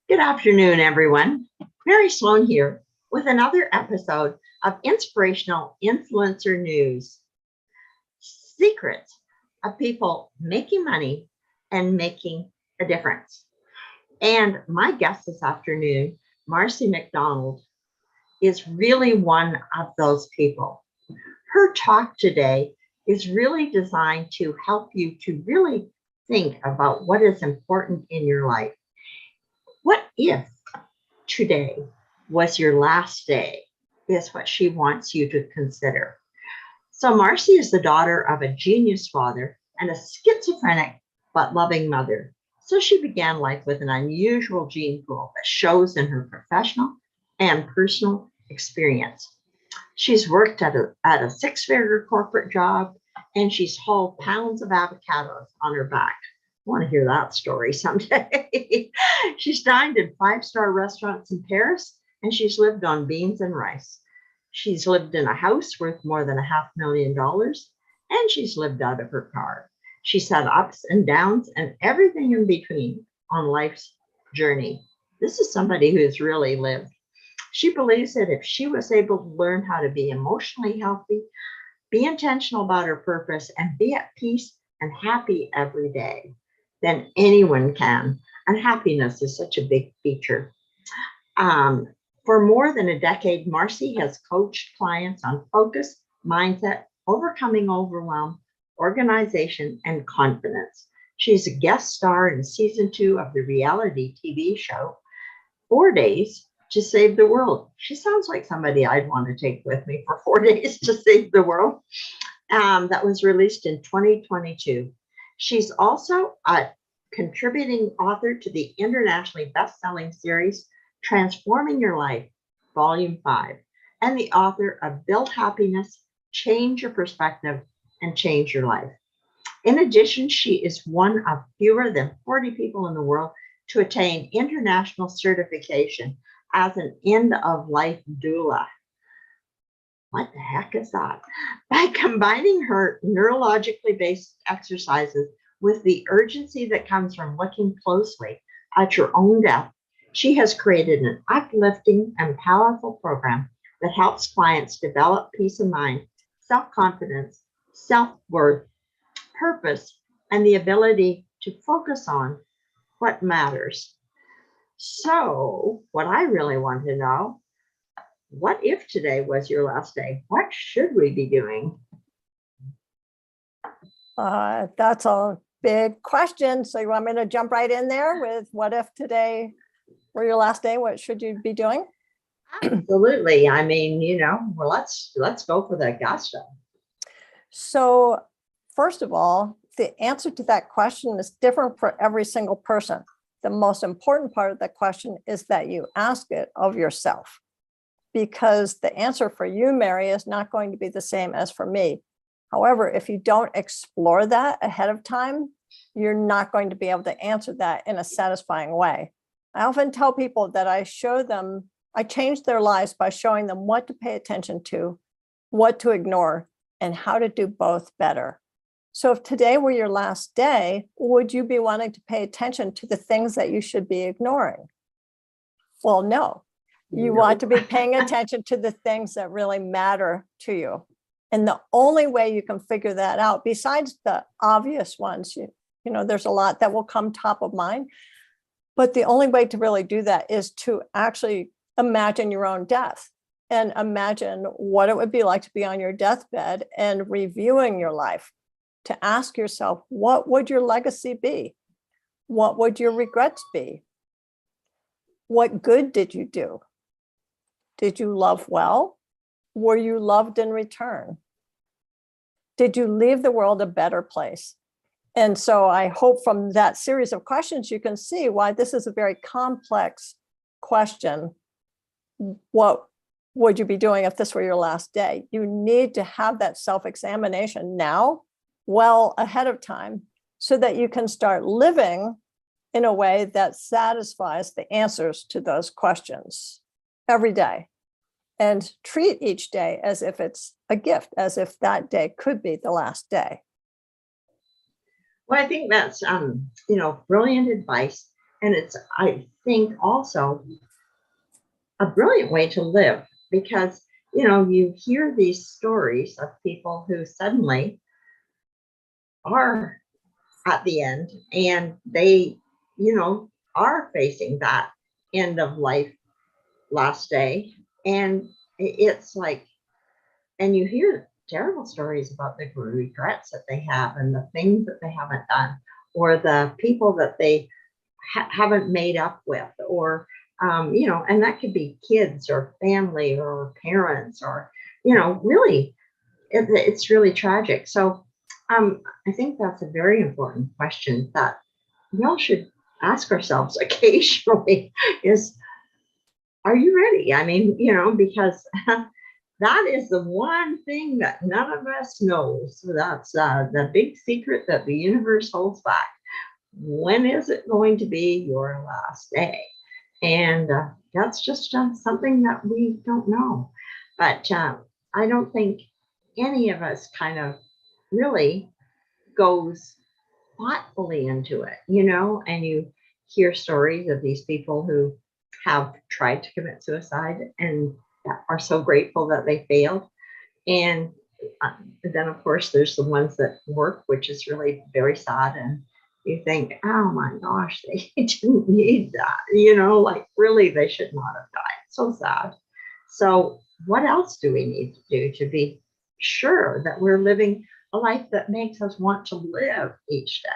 Good afternoon, everyone. Mary Sloan here with another episode of Inspirational Influencer News. Secrets of people making money and making a difference. And my guest this afternoon, Marcy McDonald, is really one of those people. Her talk today is really designed to help you to really think about what is important in your life. What if today was your last day, is what she wants you to consider. So Marcy is the daughter of a genius father and a schizophrenic but loving mother. So she began life with an unusual gene pool that shows in her professional and personal experience. She's worked at a six-figure corporate job, and she's hauled pounds of avocados on her back. I want to hear that story someday. She's dined in five-star restaurants in Paris, and she's lived on beans and rice. She's lived in a house worth more than $500,000, and she's lived out of her car. She's had ups and downs and everything in between on life's journey. This is somebody who's really lived. She believes that if she was able to learn how to be emotionally healthy, be intentional about her purpose, and be at peace and happy every day, then anyone can. And happiness is such a big feature. For more than a decade, Marcy has coached clients on focus, mindset, overcoming overwhelm, organization, and confidence. She's a guest star in season 2 of the reality TV show, 4 Days to Save the World. She sounds like somebody I'd want to take with me for 4 days to save the world. That was released in 2022. She's also a contributing author to the internationally best-selling series, Transforming Your Life, Volume 5, and the author of Build Happiness, Change Your Perspective, and Change Your Life. In addition, she is one of fewer than 40 people in the world to attain international certification as an end-of-life doula. What the heck is that? By combining her neurologically based exercises with the urgency that comes from looking closely at your own death, she has created an uplifting and powerful program that helps clients develop peace of mind, self-confidence, self-worth, purpose, and the ability to focus on what matters. So, what I really want to know, what if today was your last day? What should we be doing? That's a big question. So you want me to jump right in there with what if today were your last day? What should you be doing? Absolutely. I mean, well, let's go for the gusto. So first of all, the answer to that question is different for every single person. The most important part of that question is that you ask it of yourself, because the answer for you, Mary, is not going to be the same as for me. However, if you don't explore that ahead of time, you're not going to be able to answer that in a satisfying way. I often tell people that I change their lives by showing them what to pay attention to, what to ignore, and how to do both better. So if today were your last day, would you be wanting to pay attention to the things that you should be ignoring? Well, no. You want to be paying attention to the things that really matter to you. And the only way you can figure that out, besides the obvious ones, there's a lot that will come top of mind, but the only way to really do that is to actually imagine your own death and imagine what it would be like to be on your deathbed and reviewing your life, to ask yourself, what would your legacy be? What would your regrets be? What good did you do? Did you love well? Were you loved in return? Did you leave the world a better place? And so I hope from that series of questions, you can see why this is a very complex question. What would you be doing if this were your last day? You need to have that self-examination now, well ahead of time, so that you can start living in a way that satisfies the answers to those questions every day, and treat each day as if it's a gift, as if that day could be the last day. Well, I think that's, brilliant advice. And it's, I think, also a brilliant way to live because, you hear these stories of people who suddenly are at the end and they, are facing that end of life last day. And it's like, and you hear terrible stories about the regrets that they have and the things that they haven't done or the people that they haven't made up with or and that could be kids or family or parents or really it's really tragic. So I think that's a very important question that we all should ask ourselves occasionally is, are you ready? I mean, because that is the one thing that none of us knows. So that's the big secret that the universe holds back. When is it going to be your last day? And that's just something that we don't know. But I don't think any of us kind of really goes thoughtfully into it, and you hear stories of these people who have tried to commit suicide and are so grateful that they failed. And then, of course, there's the ones that work, which is really very sad. And you think, oh my gosh, they didn't need that, like really, they should not have died. So sad. So, what else do we need to do to be sure that we're living a life that makes us want to live each day?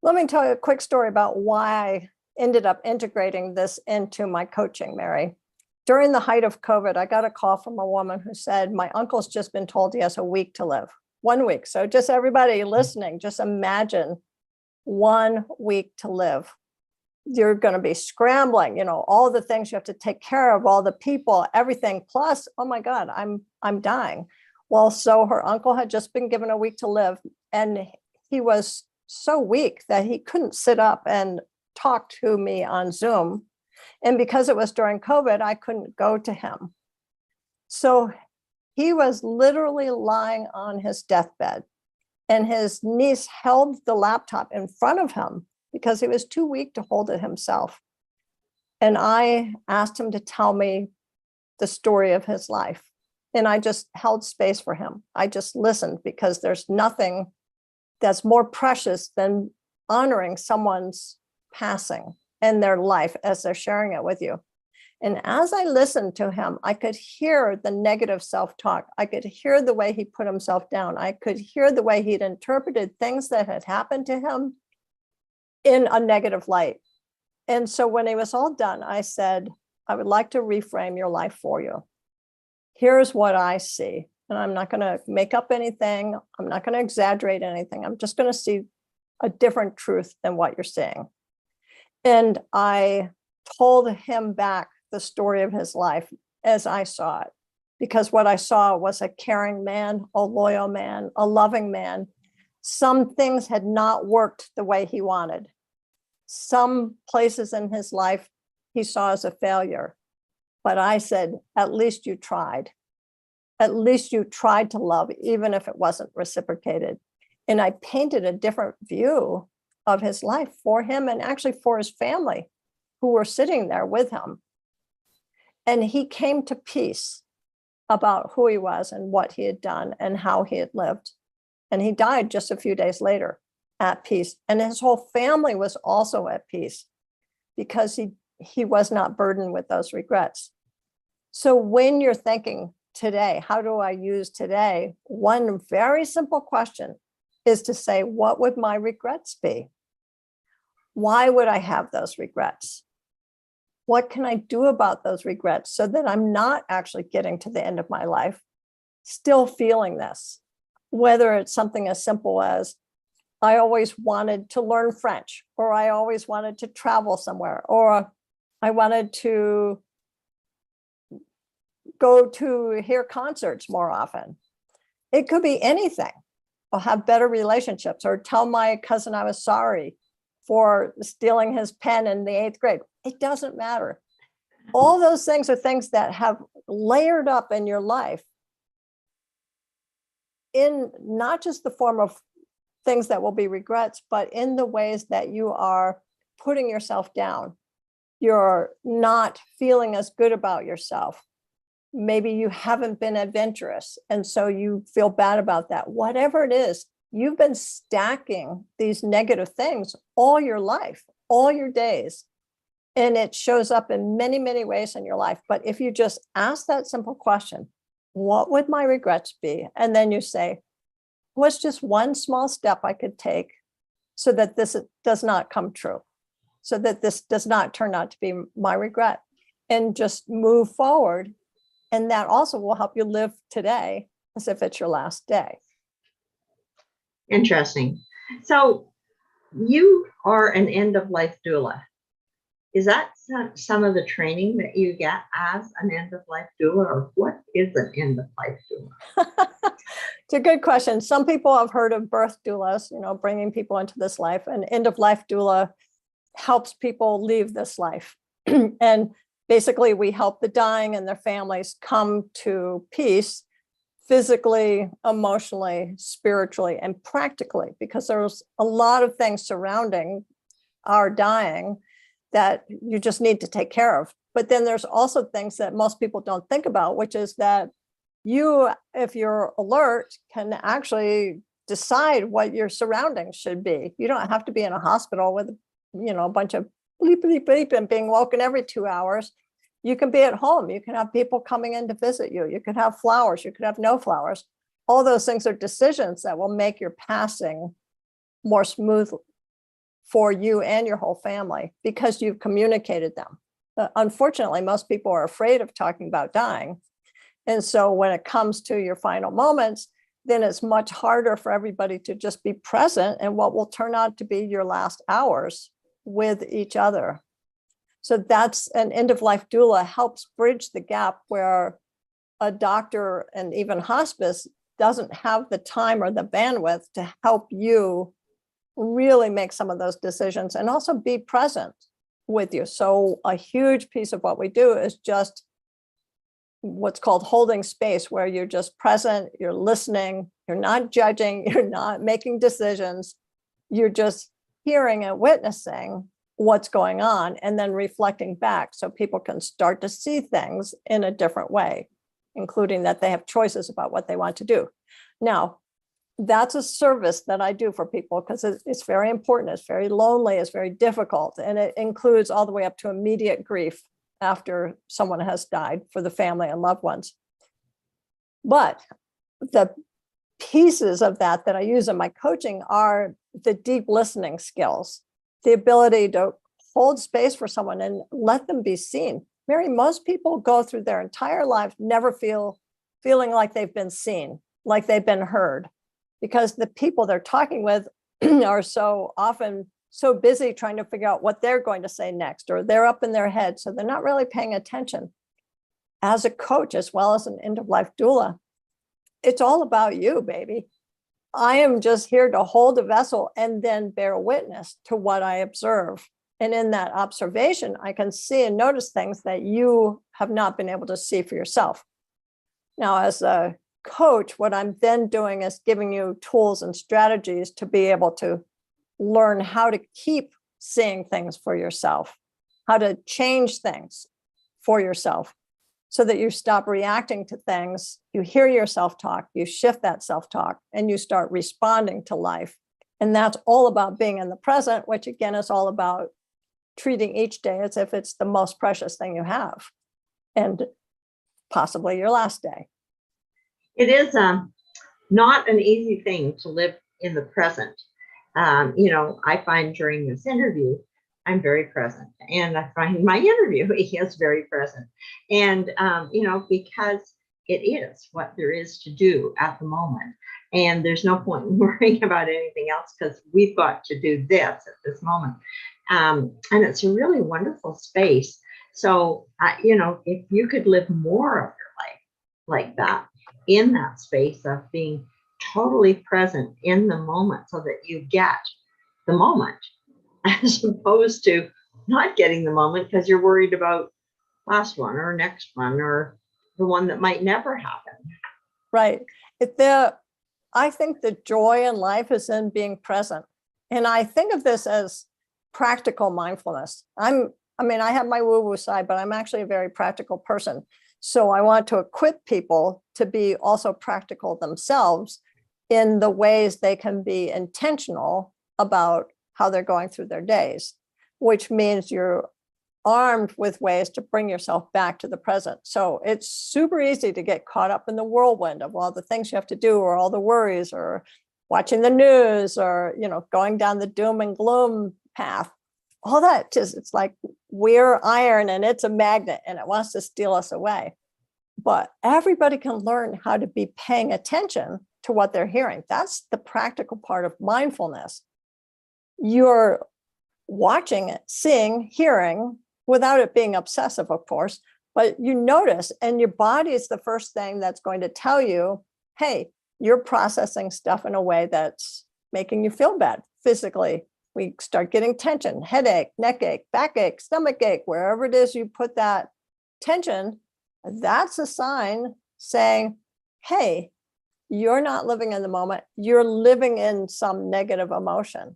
Let me tell you a quick story about why I ended up integrating this into my coaching, Mary. During the height of COVID, I got a call from a woman who said, my uncle's just been told he has a week to live. 1 week. So just everybody listening, just imagine 1 week to live. You're going to be scrambling, all the things you have to take care of, all the people, everything. Plus, oh my God, I'm dying. Well, so her uncle had just been given a week to live, and he was so weak that he couldn't sit up and talk to me on Zoom. And because it was during COVID, I couldn't go to him. So he was literally lying on his deathbed, and his niece held the laptop in front of him because he was too weak to hold it himself. And I asked him to tell me the story of his life. And I just held space for him. I just listened because there's nothing that's more precious than honoring someone's passing and their life as they're sharing it with you. And as I listened to him, I could hear the negative self-talk. I could hear the way he put himself down. I could hear the way he'd interpreted things that had happened to him in a negative light. And so when it was all done, I said, I would like to reframe your life for you. Here's what I see. And I'm not going to make up anything. I'm not going to exaggerate anything. I'm just going to see a different truth than what you're seeing. And I told him back the story of his life as I saw it, because what I saw was a caring man, a loyal man, a loving man. Some things had not worked the way he wanted. Some places in his life he saw as a failure. But I said, at least you tried. At least you tried to love, even if it wasn't reciprocated. And I painted a different view of his life for him and actually for his family who were sitting there with him. And he came to peace about who he was and what he had done and how he had lived. And he died just a few days later at peace. And his whole family was also at peace because he was not burdened with those regrets. So when you're thinking today, how do I use today? One very simple question is to say, what would my regrets be? Why would I have those regrets? What can I do about those regrets so that I'm not actually getting to the end of my life, still feeling this? Whether it's something as simple as, I always wanted to learn French, or I always wanted to travel somewhere, or I wanted to go to hear concerts more often. It could be anything. Or have better relationships, or tell my cousin I was sorry for stealing his pen in the 8th grade. It doesn't matter. All those things are things that have layered up in your life in not just the form of things that will be regrets, but in the ways that you are putting yourself down. You're not feeling as good about yourself. Maybe you haven't been adventurous, and so you feel bad about that. Whatever it is, you've been stacking these negative things all your life, all your days. And it shows up in many, many ways in your life. But if you just ask that simple question, what would my regrets be? And then you say, what's just one small step I could take so that this does not come true, so that this does not turn out to be my regret, and just move forward. And that also will help you live today as if it's your last day. Interesting. So you are an end-of-life doula. Is that some of the training that you get as an end-of-life doula, or what is an end-of-life doula? It's a good question. Some people have heard of birth doulas, bringing people into this life. An end-of-life doula helps people leave this life. And basically, we help the dying and their families come to peace physically, emotionally, spiritually, and practically, because there's a lot of things surrounding our dying that you just need to take care of. But then there's also things that most people don't think about, which is that you, if you're alert, can actually decide what your surroundings should be. You don't have to be in a hospital with, a bunch of bleep, bleep, bleep and being woken every 2 hours. You can be at home. You can have people coming in to visit you. You could have flowers. You could have no flowers. All those things are decisions that will make your passing more smooth for you and your whole family because you've communicated them. Unfortunately, most people are afraid of talking about dying. And so when it comes to your final moments, then it's much harder for everybody to just be present in what will turn out to be your last hours with each other. So that's an end-of-life doula helps bridge the gap where a doctor and even hospice doesn't have the time or the bandwidth to help you really make some of those decisions and also be present with you. So a huge piece of what we do is just what's called holding space, where you're just present, you're listening, you're not judging, you're not making decisions, you're just hearing and witnessing what's going on and then reflecting back so people can start to see things in a different way, including that they have choices about what they want to do. Now, that's a service that I do for people because it's very important. It's very lonely. It's very difficult. And it includes all the way up to immediate grief after someone has died for the family and loved ones. But the pieces of that I use in my coaching are the deep listening skills, the ability to hold space for someone and let them be seen. Mary, most people go through their entire life never feeling like they've been seen, like they've been heard, because the people they're talking with are so often so busy trying to figure out what they're going to say next, or they're up in their head, so they're not really paying attention. As a coach, as well as an end-of-life doula, it's all about you, baby. I am just here to hold a vessel and then bear witness to what I observe. And in that observation, I can see and notice things that you have not been able to see for yourself. Now, as a coach, what I'm then doing is giving you tools and strategies to be able to learn how to keep seeing things for yourself, how to change things for yourself so that you stop reacting to things. You hear your self-talk, you shift that self-talk, and you start responding to life. And that's all about being in the present, which again is all about treating each day as if it's the most precious thing you have and possibly your last day. It is not an easy thing to live in the present. I find during this interview, I'm very present, and I find my interviewee is very present. And, because it is what there is to do at the moment. And there's no point in worrying about anything else because we've got to do this at this moment. And it's a really wonderful space. So, if you could live more of your life like that, in that space of being totally present in the moment so that you get the moment, as opposed to not getting the moment because you're worried about last one or next one or the one that might never happen. Right. I think the joy in life is in being present. And I think of this as practical mindfulness. I mean, I have my woo-woo side, but I'm actually a very practical person. So I want to equip people to be also practical themselves in the ways they can be intentional about how they're going through their days, which means you're armed with ways to bring yourself back to the present. So it's super easy to get caught up in the whirlwind of all the things you have to do, or all the worries, or watching the news, or, you know, going down the doom and gloom path. All that just, it's like we're iron and it's a magnet and it wants to steal us away. But everybody can learn how to be paying attention to what they're hearing. That's the practical part of mindfulness. You're watching it, seeing, hearing, without it being obsessive, of course, but you notice, and your body is the first thing that's going to tell you, hey, you're processing stuff in a way that's making you feel bad physically. We start getting tension, headache, neck ache, backache, stomach ache, wherever it is you put that tension, that's a sign saying, hey, you're not living in the moment. You're living in some negative emotion.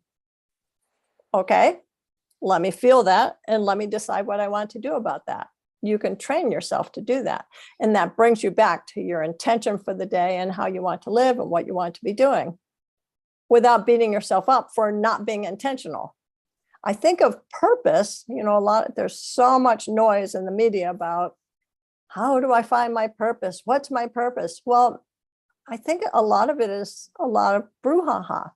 Okay, let me feel that and let me decide what I want to do about that. You can train yourself to do that. And that brings you back to your intention for the day and how you want to live and what you want to be doing, without beating yourself up for not being intentional. I think of purpose, you know, there's so much noise in the media about how do I find my purpose? What's my purpose? Well, I think a lot of it is a lot of brouhaha.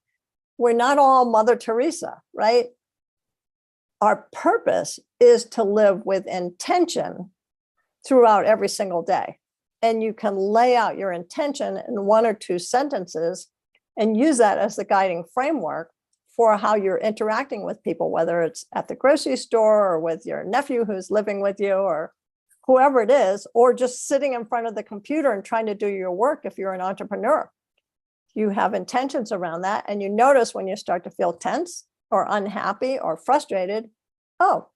We're not all Mother Teresa, right? Our purpose is to live with intention throughout every single day. And you can lay out your intention in 1 or 2 sentences and use that as the guiding framework for how you're interacting with people, whether it's at the grocery store or with your nephew who's living with you or whoever it is, or just sitting in front of the computer and trying to do your work if you're an entrepreneur. You have intentions around that, and you notice when you start to feel tense or unhappy or frustrated, oh,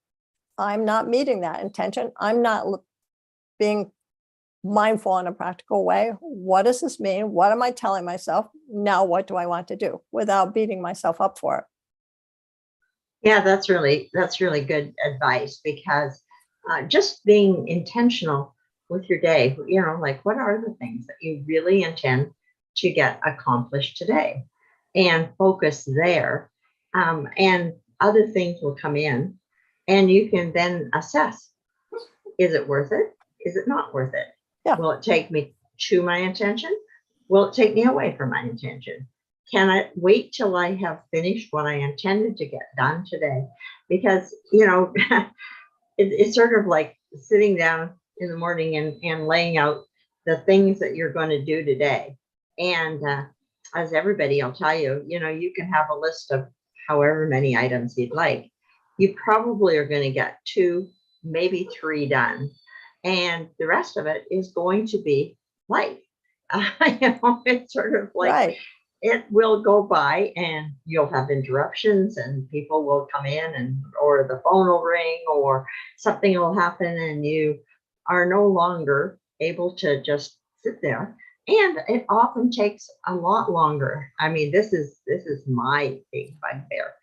I'm not meeting that intention. I'm not being mindful in a practical way. What does this mean? What am I telling myself? Now, what do I want to do, without beating myself up for it? Yeah, that's really good advice, because just being intentional with your day, you know, like what are the things that you really intend to get accomplished today, and focus there. And other things will come in, and you can then assess, is it worth it? Is it not worth it? Yeah. Will it take me to my intention? Will it take me away from my intention? Can I wait till I have finished what I intended to get done today? Because, you know, it's sort of like sitting down in the morning and laying out the things that you're going to do today. And as everybody will tell you, you know, you can have a list of however many items you'd like. You probably are going to get 2, maybe 3 done. And the rest of it is going to be life. You know, it's sort of like, right, it will go by and you'll have interruptions and people will come in, and or the phone will ring or something will happen, and you are no longer able to just sit there. And it often takes a lot longer. I mean, this is my big bugbear.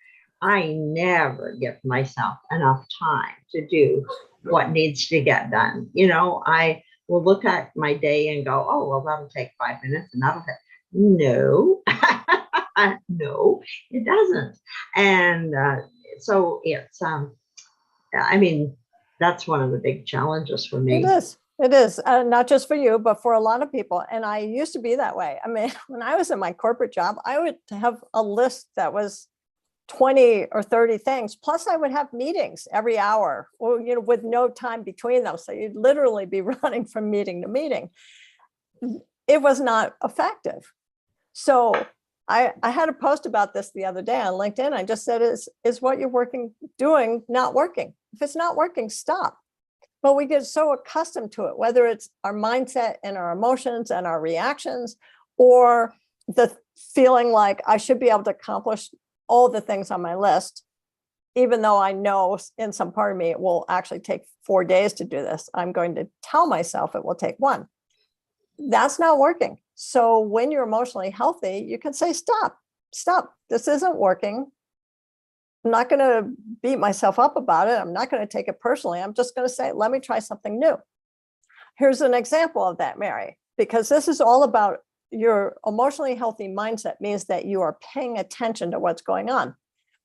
I never give myself enough time to do what needs to get done. You know, I will look at my day and go, oh, well, that'll take 5 minutes and that'll take, no, no, it doesn't. And so it's, I mean, that's one of the big challenges for me. It is. It is, not just for you, but for a lot of people. And I used to be that way. I mean, when I was in my corporate job, I would have a list that was 20 or 30 things. Plus I would have meetings every hour, or, you know, with no time between them. So you'd literally be running from meeting to meeting. It was not effective. So I had a post about this the other day on LinkedIn. I just said, is what you're doing not working? If it's not working, stop. But we get so accustomed to it, whether it's our mindset and our emotions and our reactions, or the feeling like I should be able to accomplish all the things on my list, even though I know in some part of me it will actually take 4 days to do this. I'm going to tell myself it will take 1. That's not working. So when you're emotionally healthy, you can say, stop, this isn't working. not going to beat myself up about it. I'm not going to take it personally. I'm just going to say, let me try something new. Here's an example of that, Mary, because this is all about your emotionally healthy mindset means that you are paying attention to what's going on.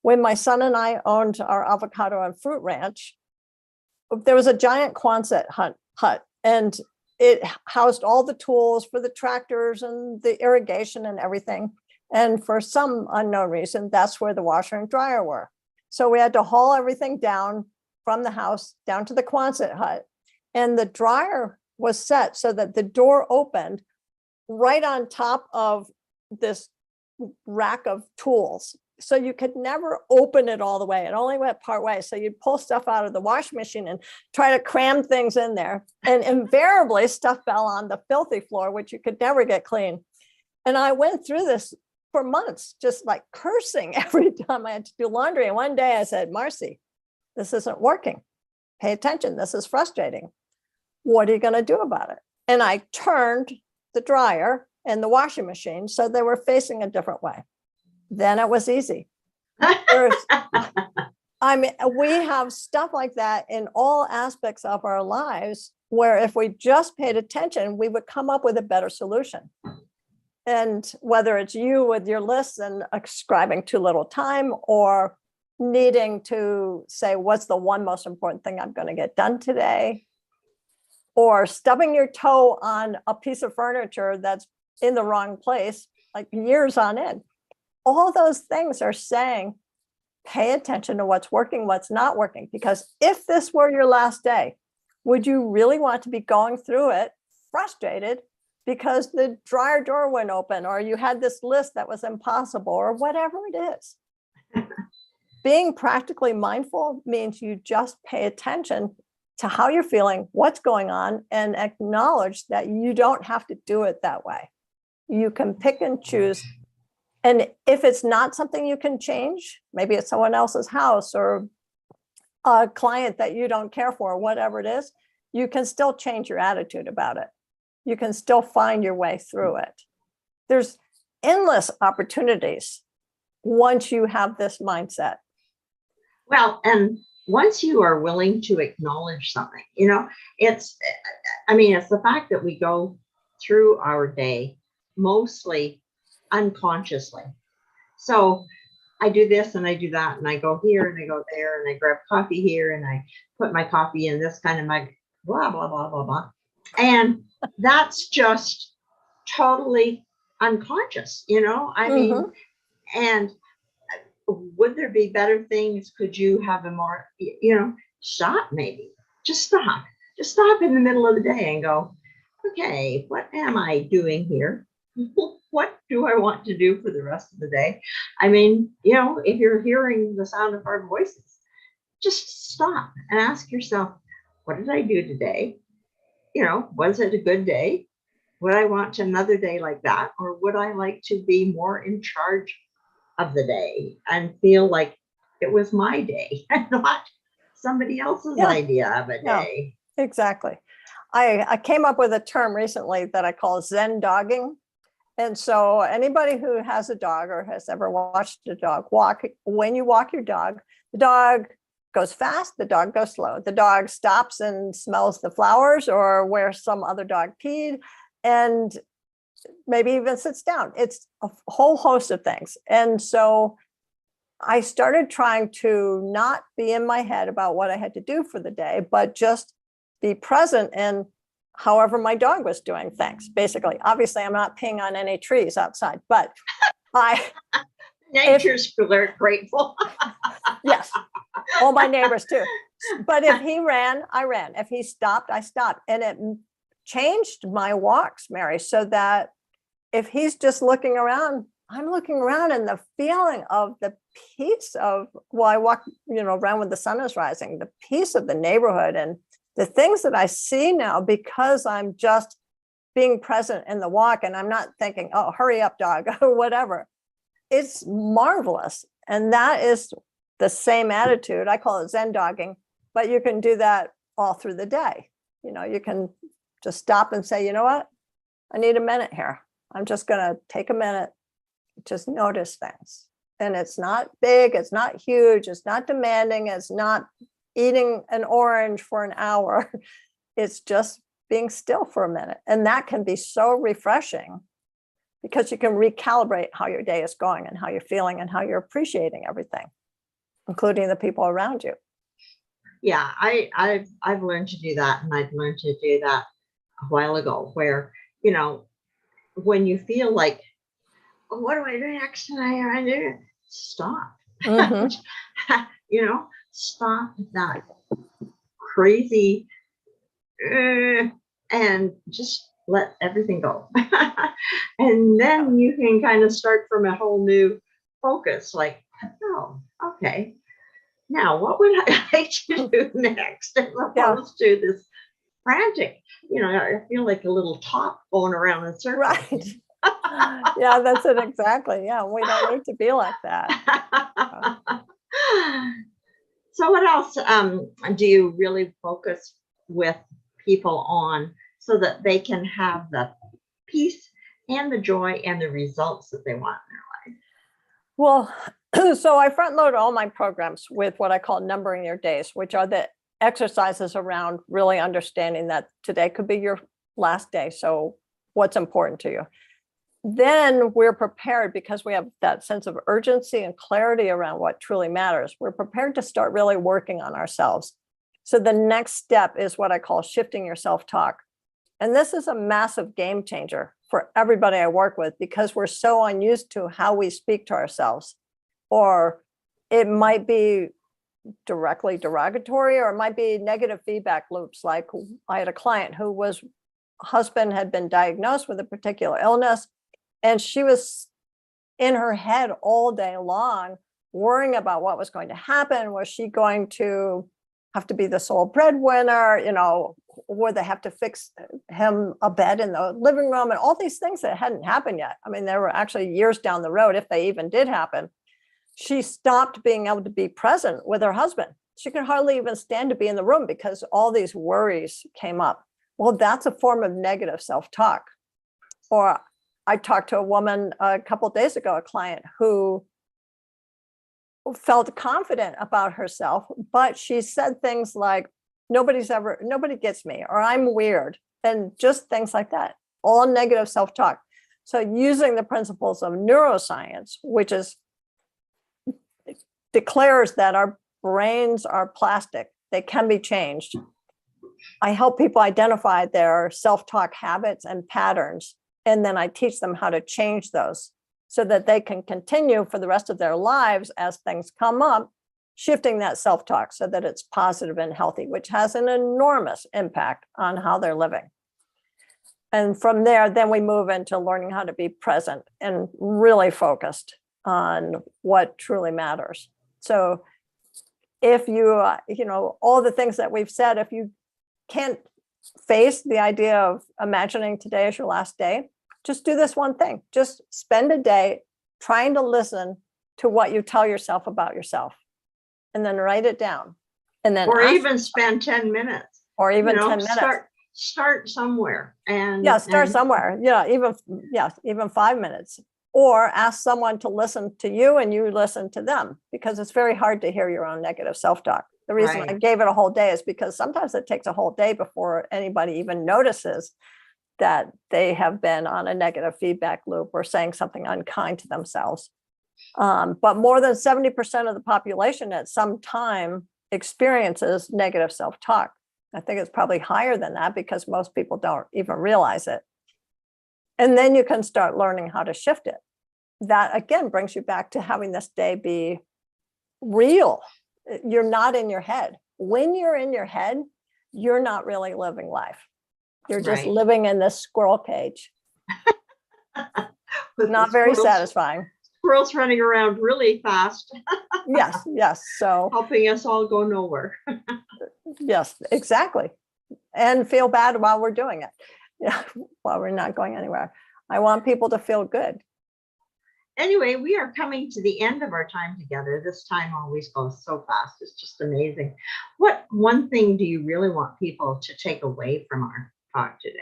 When my son and I owned our avocado and fruit ranch, there was a giant Quonset hut, and it housed all the tools for the tractors and the irrigation and everything. And for some unknown reason, that's where the washer and dryer were. So we had to haul everything down from the house down to the Quonset hut. And the dryer was set so that the door opened right on top of this rack of tools. So you could never open it all the way. It only went part way. So you'd pull stuff out of the washing machine and try to cram things in there. And invariably stuff fell on the filthy floor, which you could never get clean. And I went through this for months, just like cursing every time I had to do laundry. And one day I said, Marcy, this isn't working. Pay attention. This is frustrating. What are you going to do about it? And I turned the dryer and the washing machine so they were facing a different way. Then it was easy. I mean, we have stuff like that in all aspects of our lives, where if we just paid attention, we would come up with a better solution. And whether it's you with your lists and ascribing too little time, or needing to say, what's the one most important thing I'm going to get done today? Or stubbing your toe on a piece of furniture that's in the wrong place, like years on end. All those things are saying, pay attention to what's working, what's not working. Because if this were your last day, would you really want to be going through it frustrated because the dryer door went open, or you had this list that was impossible, or whatever it is? Being practically mindful means you just pay attention to how you're feeling, what's going on, and acknowledge that you don't have to do it that way. You can pick and choose. And if it's not something you can change, maybe it's someone else's house or a client that you don't care for, whatever it is, you can still change your attitude about it. You can still find your way through it. There's endless opportunities once you have this mindset. Well, and once you are willing to acknowledge something, it's the fact that we go through our day mostly unconsciously. So I do this and I do that, and I go here and I go there, and I grab coffee here and I put my coffee in this kind of mug, blah, blah, blah, blah, blah. And that's just totally unconscious, mean, and would there be better things? Could you have a more, stop maybe, just stop in the middle of the day and go, okay, what am I doing here? What do I want to do for the rest of the day? I mean, if you're hearing the sound of our voices, just stop and ask yourself, what did I do today? Was it a good day? Would I want another day like that? Or would I like to be more in charge of the day and feel like it was my day and not somebody else's idea of a day? Exactly. I came up with a term recently that I call Zen dogging. And so anybody who has a dog or has ever watched a dog walk, when you walk your dog, the dog goes fast, the dog goes slow. The dog stops and smells the flowers or where some other dog peed, and maybe even sits down. It's a whole host of things. And so I started trying to not be in my head about what I had to do for the day, but just be present in however my dog was doing things. Basically, obviously, I'm not peeing on any trees outside, but nature's grateful. Yes, all my neighbors too. But if he ran, I ran. If he stopped, I stopped, and it changed my walks, Mary, so that if he's just looking around, I'm looking around, and the feeling of the peace of, I walk, around when the sun is rising, the peace of the neighborhood and the things that I see now, because I'm just being present in the walk and I'm not thinking, oh, hurry up, dog, or whatever. It's marvelous. And that is the same attitude. I call it Zen dogging, but you can do that all through the day. You can just stop and say, you know what? I need a minute here. I'm just going to take a minute, just notice things. And it's not big, it's not huge, it's not demanding, it's not eating an orange for an hour. It's just being still for a minute. And that can be so refreshing because you can recalibrate how your day is going and how you're feeling and how you're appreciating everything, including the people around you. Yeah, I've learned to do that, and I've learned to do that a while ago, where, when you feel like, oh, what do I do next tonight? I do stop. Mhm. Stop that crazy and just let everything go. And then you can kind of start from a whole new focus, like, oh, okay, now what would I like to do next, as opposed to this frantic, I feel like a little top going around in circles. Right. Yeah, that's it exactly. Yeah, we don't need to be like that. So what else do you really focus with people on so that they can have the peace and the joy and the results that they want in their life? Well, so I front load all my programs with what I call numbering your days, which are the exercises around really understanding that today could be your last day. So what's important to you? Then we're prepared, because we have that sense of urgency and clarity around what truly matters. We're prepared to start really working on ourselves. So the next step is what I call shifting your self-talk. And this is a massive game changer for everybody I work with, because we're so unused to how we speak to ourselves. Or it might be directly derogatory, or it might be negative feedback loops. Like, I had a client whose husband had been diagnosed with a particular illness, and she was in her head all day long, worrying about what was going to happen. Was she going to have to be the sole breadwinner? Would they have to fix him a bed in the living room? And all these things that hadn't happened yet. I mean, they were actually years down the road, if they even did happen. She stopped being able to be present with her husband. She could hardly even stand to be in the room because all these worries came up. Well, that's a form of negative self-talk. Or I talked to a woman a couple of days ago, a client who felt confident about herself, but she said things like, nobody gets me, or I'm weird, and just things like that, all negative self-talk. So using the principles of neuroscience, which declares that our brains are plastic, they can be changed. I help people identify their self-talk habits and patterns, and then I teach them how to change those so that they can continue for the rest of their lives as things come up, shifting that self-talk so that it's positive and healthy, which has an enormous impact on how they're living. And from there, then we move into learning how to be present and really focused on what truly matters. So if you, all the things that we've said, if you can't face the idea of imagining today as your last day, just do this one thing. Just spend a day trying to listen to what you tell yourself about yourself, and then write it down. And then even spend 10 minutes. Or even 10 minutes. Start somewhere. And start somewhere. Even 5 minutes. Or ask someone to listen to you and you listen to them, because it's very hard to hear your own negative self-talk. The reason I gave it a whole day is because sometimes it takes a whole day before anybody even notices that they have been on a negative feedback loop or saying something unkind to themselves. But more than 70% of the population at some time experiences negative self-talk. I think it's probably higher than that because most people don't even realize it. And then you can start learning how to shift it. That again brings you back to having this day be real. You're not in your head. When you're in your head, you're not really living life. You're just living in this squirrel cage. Not very satisfying. Squirrels running around really fast. Yes. So helping us all go nowhere. Yes, exactly. And feel bad while we're doing it. Yeah, while we're not going anywhere. I want people to feel good. Anyway, we are coming to the end of our time together. This time always goes so fast. It's just amazing. What one thing do you really want people to take away from our talk today?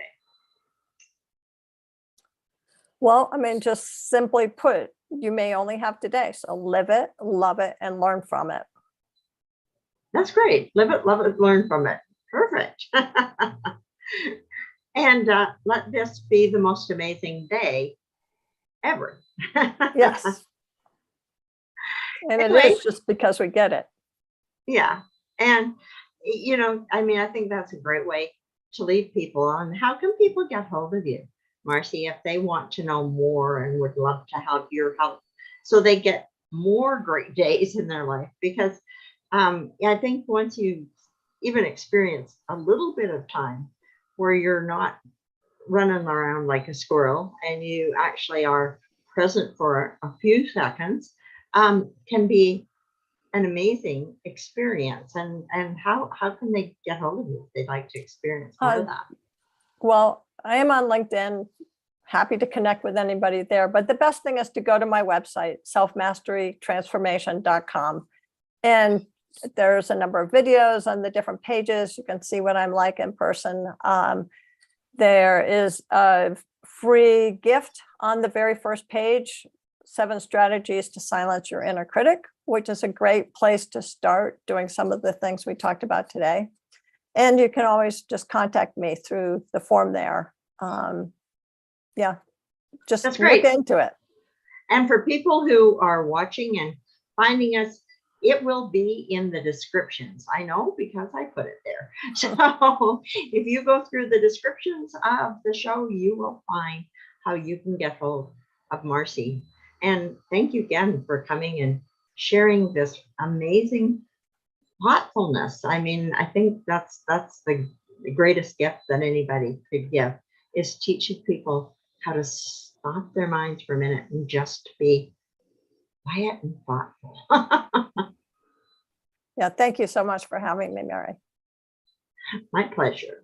Well, I mean, just simply put, you may only have today. So live it, love it, and learn from it. That's great. Live it, love it, learn from it. Perfect. And let this be the most amazing day ever. Yes. And it Anyway, is just because we get it. yeah. And, I mean, I think that's a great way to leave people on. How can people get hold of you, Marcy, if they want to know more and would love to have your help so they get more great days in their life? Because I think once you even experience a little bit of time where you're not running around like a squirrel and you actually are present for a few seconds, can be an amazing experience. And how can they get hold of you if they'd like to experience more of that? Well, I am on LinkedIn, happy to connect with anybody there, but the best thing is to go to my website, selfmasterytransformation.com. And there's a number of videos on the different pages. You can see what I'm like in person. There is a free gift on the very first page, 7 strategies to silence your inner critic, which is a great place to start doing some of the things we talked about today. And you can always just contact me through the form there. Yeah, just That's great. look into it. And for people who are watching and finding us, it will be in the descriptions. I know because I put it there. So if you go through the descriptions of the show, you will find how you can get hold of Marcy. And thank you again for coming and sharing this amazing thoughtfulness. I mean, I think that's the greatest gift that anybody could give, is teaching people how to stop their minds for a minute and just be quiet and thoughtful. Yeah, thank you so much for having me, Mary. My pleasure.